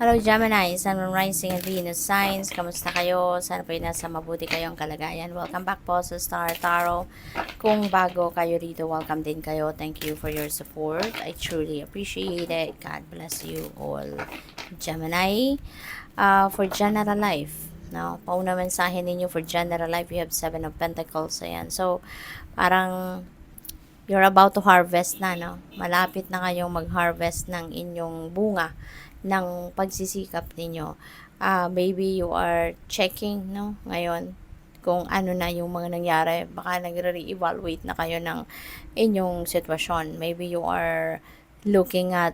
Hello Gemini, Sun, Moon, Rising, and Venus signs. Kamusta kayo? Sana po nasa mabuti kayong kalagayan. Welcome back po sa Star Tarot. Kung bago kayo rito, welcome din kayo. Thank you for your support. I truly appreciate it. God bless you all. Gemini, for general life. No, pauna mensahe ninyo for general life, you have 7 of Pentacles. Ayan. So, parang you're about to harvest na, no? Malapit na kayong mag-harvest ng inyong bunga ng pagsisikap ninyo. Maybe you are checking, no, ngayon, kung ano na yung mga nangyari. Baka nagre-re-evaluate na kayo ng inyong sitwasyon. Maybe you are looking at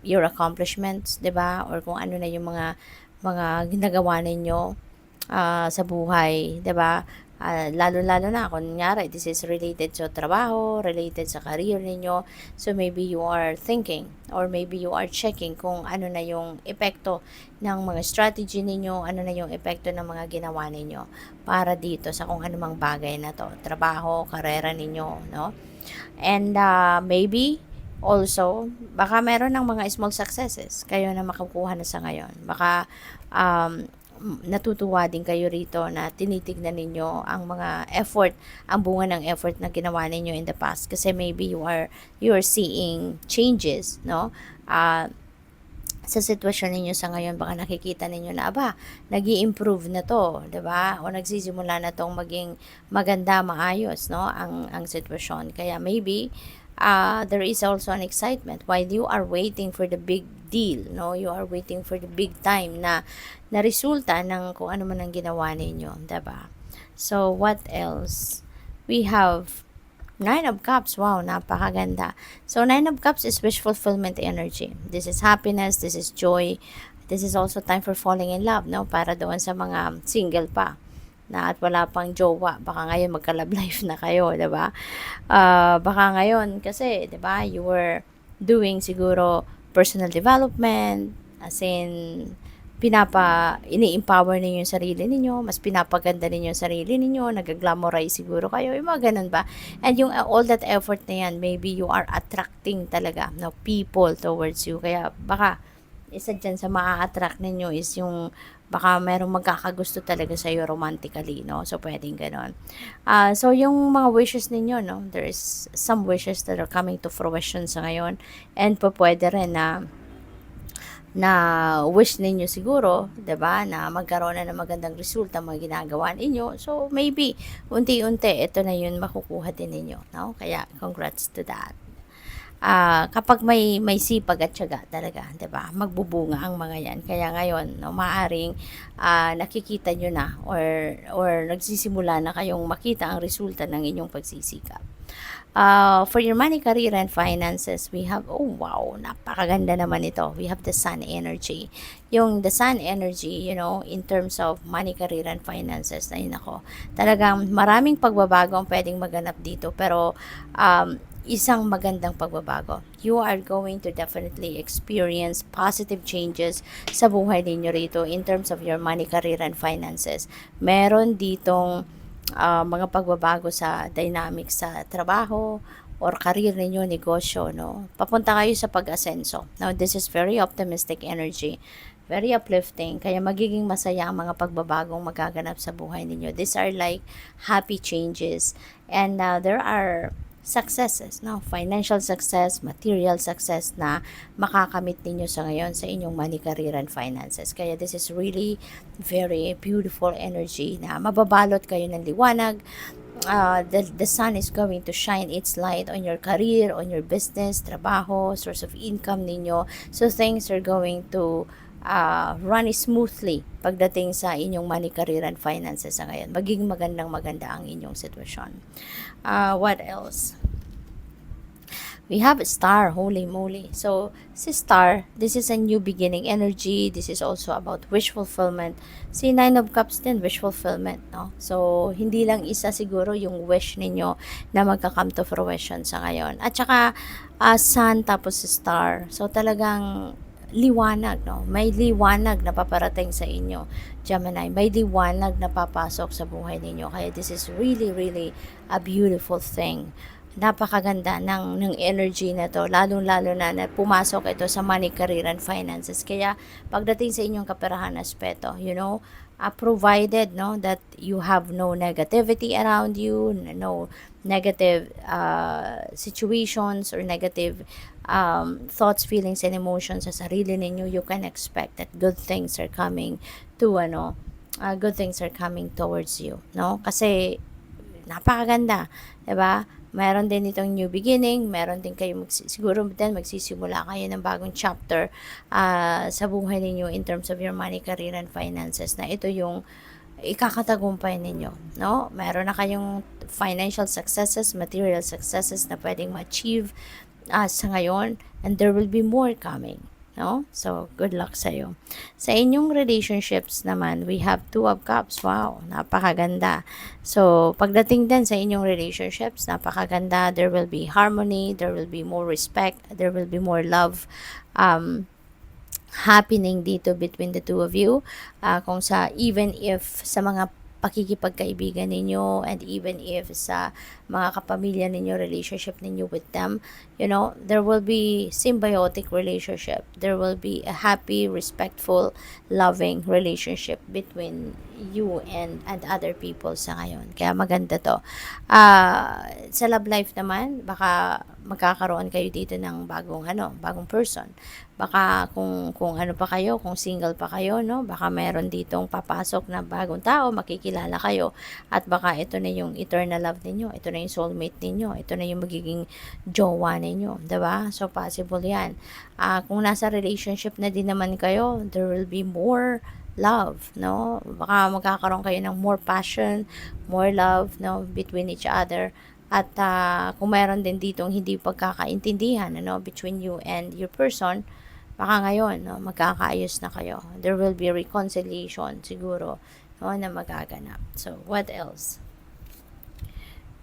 your accomplishments, 'di ba? Or kung ano na yung mga ginagawa ninyo sa buhay, 'di ba? Lalo-lalo na, kunyari, this is related sa trabaho, related sa career ninyo. So, maybe you are thinking or maybe you are checking kung ano na yung epekto ng mga strategy ninyo, ano na yung epekto ng mga ginawa ninyo para dito sa kung anumang bagay na to, trabaho, karera ninyo, no? And maybe also, baka meron ng mga small successes kayo na makukuha na sa ngayon. Baka natutuwa din kayo rito na tinitignan ninyo ang mga effort, ang bunga ng effort na ginawa ninyo in the past. Kasi maybe you are seeing changes, no? Sa sitwasyon ninyo sa ngayon, baka nakikita ninyo na, nag-i-improve na to, 'di ba? O nagsisimula na tong maging maganda, maayos, no? Ang sitwasyon. Kaya maybe there is also an excitement while you are waiting for the big deal, no? You are waiting for the big time na resulta ng kung ano man ang ginawa ninyo, 'di ba? So, what else? We have Nine of Cups. Wow, napakaganda. So, Nine of Cups is wish fulfillment energy. This is happiness, this is joy. This is also time for falling in love, no? Para doon sa mga single pa na at wala pang jowa, baka ngayon magka-love life na kayo, 'di ba? Baka ngayon kasi, 'di ba, you were doing siguro personal development, as in ini-empower ninyo yung sarili ninyo, mas pinapaganda ninyo yung sarili ninyo, nag-glamorize siguro kayo, yung mga ganun ba? And yung all that effort na yan, maybe you are attracting talaga, no, people towards you. Kaya baka isa dyan sa maa-attract ninyo is yung baka merong magkakagusto talaga sa iyo romantically, no? So, pwedeng ganon. So, yung mga wishes ninyo, no? There is some wishes that are coming to fruition sa ngayon. And pwede rin na wish ninyo siguro, 'di ba, na magkaroon na ng magandang resulta mga ginagawa ninyo. So, maybe unti-unti ito na 'yun makukuha din ninyo, no? Kaya congrats to that. Kapag may sipag at tiyaga talaga, 'di ba? Magbubunga ang mga 'yan. Kaya ngayon, no, maaring nakikita nyo na or nagsisimula na kayong makita ang resulta ng inyong pagsisikap. For your money, career, and finances, we have, oh wow, napakaganda naman ito. We have the sun energy. Yung the sun energy, in terms of money, career, and finances, ay nako, talagang maraming pagbabago ang pwedeng maganap dito. Pero, isang magandang pagbabago. You are going to definitely experience positive changes sa buhay ninyo rito in terms of your money, career, and finances. Meron ditong mga pagbabago sa dynamics sa trabaho or career ninyo, negosyo, no? Papunta kayo sa pag-asenso. Now, this is very optimistic energy, very uplifting, kaya magiging masaya ang mga pagbabagong magaganap sa buhay ninyo. These are like happy changes, and there are successes, no? Financial success, material success na makakamit ninyo sa ngayon sa inyong money, career, and finances. Kaya this is really very beautiful energy na mababalot kayo ng liwanag. The sun is going to shine its light on your career, on your business, trabaho, source of income ninyo. So things are going to run smoothly pagdating sa inyong money, career, and finances sa ngayon. Magiging maganda ang inyong sitwasyon. What else? We have Star, holy moly. So, si Star, this is a new beginning energy. This is also about wish fulfillment. Si Nine of Cups din, wish fulfillment, no? So, hindi lang isa siguro yung wish ninyo na magka-come to fruition sa ngayon. At saka, Sun tapos si Star. So, talagang liwanag, no? May liwanag na paparating sa inyo, Gemini. May liwanag na papasok sa buhay ninyo. Kaya this is really, really a beautiful thing. napakaganda ng energy na to, lalong-lalo na pumasok ito sa money, career, and finances. Kaya pagdating sa inyong kaperahan aspeto, provided that you have no negativity around you, no negative situations or negative thoughts, feelings, and emotions sa sarili ninyo, you can expect that good things are coming towards you, no? Kasi napakaganda, 'di ba? Meron din itong new beginning, meron din kayo siguro din magsisimula kayo ng bagong chapter sa buhay ninyo in terms of your money, career, and finances, na ito yung ikakatagumpay ninyo, no? Meron na kayong financial successes, material successes na pwedeng ma-achieve sa ngayon, and there will be more coming, no? So, good luck sa'yo. Sa inyong relationships naman, we have Two of Cups. Wow, napakaganda. So, pagdating din sa inyong relationships, napakaganda. There will be harmony, there will be more respect, there will be more love happening dito between the two of you. Even if sa mga pakikipagkaibigan ninyo, and even if sa mga kapamilya ninyo, relationship ninyo with them, there will be symbiotic relationship. There will be a happy, respectful, loving relationship between you and other people sa ngayon. Kaya maganda to. Sa love life naman, baka magkakaroon kayo dito ng bagong person. Baka kung ano pa kayo, kung single pa kayo, no, baka meron ditong papasok na bagong tao, makikilala kayo, at baka ito na yung eternal love ninyo, ito na yung soulmate ninyo, ito na yung magiging jowa ninyo, 'di ba? So possible 'yan. Kung nasa relationship na din naman kayo, there will be more love, no? Baka magkakaroon kayo ng more passion, more love, no, between each other. At kung mayroon din ditong hindi pagkakaintindihan, between you and your person, baka ngayon, no, magkakaayos na kayo. There will be reconciliation siguro, no, na magaganap. So, what else?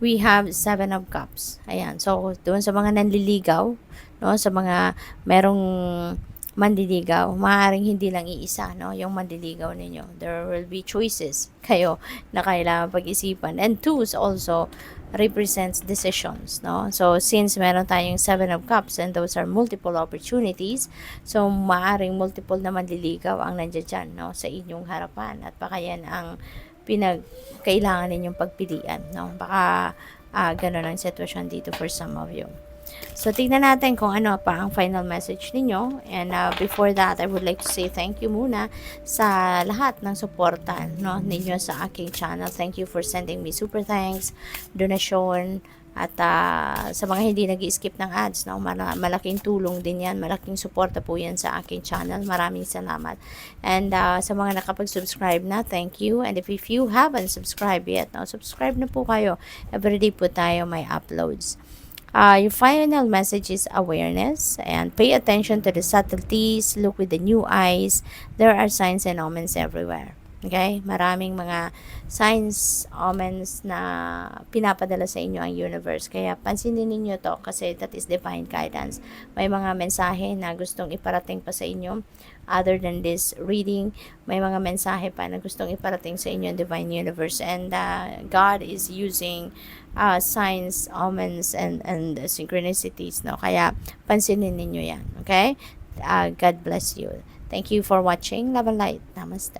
We have Seven of Cups. Ayan. So, doon sa mga nanliligaw, no, sa mga merong manliligaw, maaaring hindi lang iisa, no, yung manliligaw ninyo. There will be choices kayo na kailangan pag-isipan. And twos also represents decisions, no? So, since meron tayong Seven of Cups and those are multiple opportunities, so maaaring multiple na manliligaw ang nandiyan dyan, no, sa inyong harapan, at baka yan ang kailangan ninyong pagpilian, no? Baka ganun ang sitwasyon dito for some of you. So, tignan natin kung ano pa ang final message ninyo. And before that, I would like to say thank you muna sa lahat ng suporta, no, ninyo sa aking channel. Thank you for sending me super thanks, donation, at sa mga hindi nag-skip ng ads, no, malaking tulong din yan, malaking suporta po yan sa aking channel. Maraming salamat. And sa mga nakapag-subscribe na, thank you. And if you haven't subscribed yet, no, subscribe na po kayo. Everyday po tayo may uploads. Your final message is awareness, and pay attention to the subtleties, look with the new eyes. There are signs and omens everywhere. Okay? Maraming mga signs, omens na pinapadala sa inyo ang universe. Kaya pansinin ninyo to, kasi that is divine guidance. May mga mensahe na gustong iparating pa sa inyo. Other than this reading, may mga mensahe pa na gustong iparating sa inyo ang divine universe. And God is using signs, omens, and synchronicities, no? Kaya pansinin ninyo yan. Okay? God bless you. Thank you for watching. Love and light. Namaste.